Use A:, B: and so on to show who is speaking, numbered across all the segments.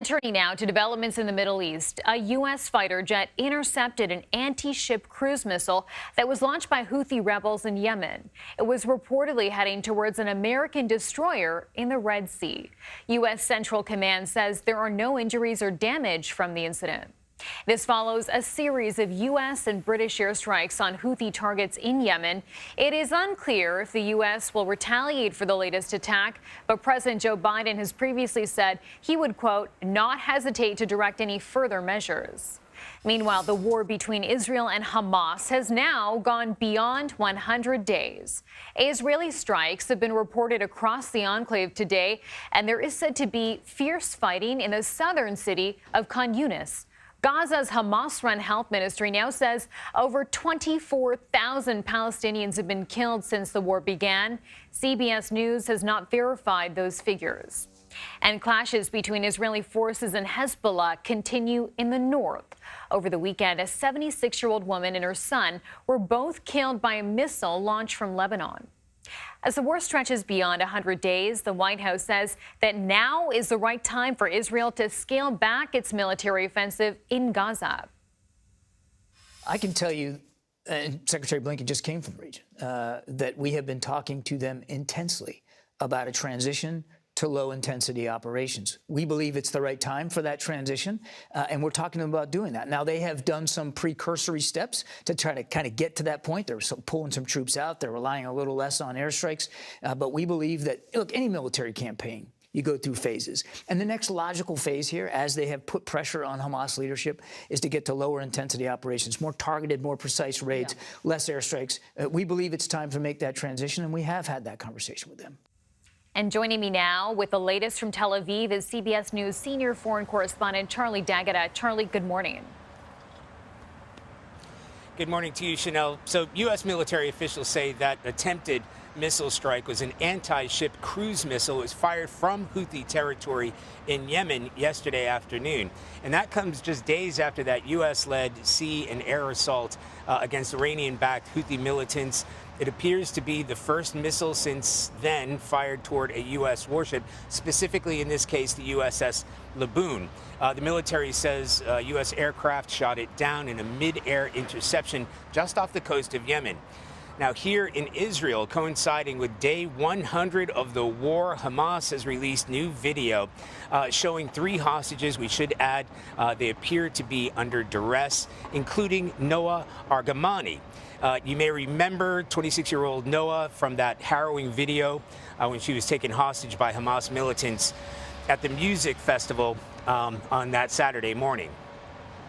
A: Turning now to developments in the Middle East, a U.S. fighter jet intercepted an anti-ship cruise missile that was launched by Houthi rebels in Yemen. It was reportedly heading towards an American destroyer in the Red Sea. U.S. Central Command says there are no injuries or damage from the incident. This follows a series of U.S. and British airstrikes on Houthi targets in Yemen. It is unclear if the U.S. will retaliate for the latest attack, but President Joe Biden has previously said he would, quote, not hesitate to direct any further measures. Meanwhile, the war between Israel and Hamas has now gone beyond 100 days. Israeli strikes have been reported across the enclave today, and there is said to be fierce fighting in the southern city of Khan Yunis. Gaza's Hamas-run health ministry now says over 24,000 Palestinians have been killed since the war began. CBS News has not verified those figures. And clashes between Israeli forces and Hezbollah continue in the north. Over the weekend, a 76-year-old woman and her son were both killed by a missile launched from Lebanon. As the war stretches beyond 100 days, the White House says that now is the right time for Israel to scale back its military offensive in Gaza.
B: I can tell you, and Secretary Blinken just came from the region, that we have been talking to them intensely about a transition to low-intensity operations. We believe it's the right time for that transition, and we're talking to them about doing that. Now, they have done some precursory steps to try to kind of get to that point. They're pulling some troops out. They're relying a little less on airstrikes. But we believe that, look, any military campaign, you go through phases. And the next logical phase here, as they have put pressure on Hamas leadership, is to get to lower intensity operations, more targeted, more precise raids, less airstrikes. We believe it's time to make that transition, and we have had that conversation with them.
A: And joining me now with the latest from Tel Aviv is CBS News senior foreign correspondent Charlie D'Agata. Charlie, good morning.
C: Good morning to you, Chanel. So U.S. military officials say that attempted missile strike was an anti-ship cruise missile. It was fired from Houthi territory in Yemen yesterday afternoon. And that comes just days after that U.S.-led sea and air assault against Iranian-backed Houthi militants. It appears to be the first missile since then fired toward a U.S. warship, specifically in this case the USS Laboon. The military says U.S. aircraft shot it down in a mid-air interception just off the coast of Yemen. Now, here in Israel, coinciding with day 100 of the war, Hamas has released new video showing 3 hostages. We should add they appear to be under duress, including Noah Argamani. You may remember 26-year-old Noah from that harrowing video when she was taken hostage by Hamas militants at the music festival on that Saturday morning.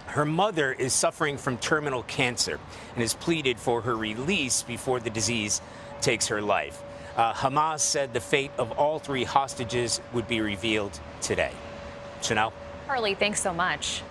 C: Her mother is suffering from terminal cancer and has pleaded for her release before the disease takes her life. Hamas said the fate of all 3 hostages would be revealed today. Chanel?
A: Charlie, thanks so much.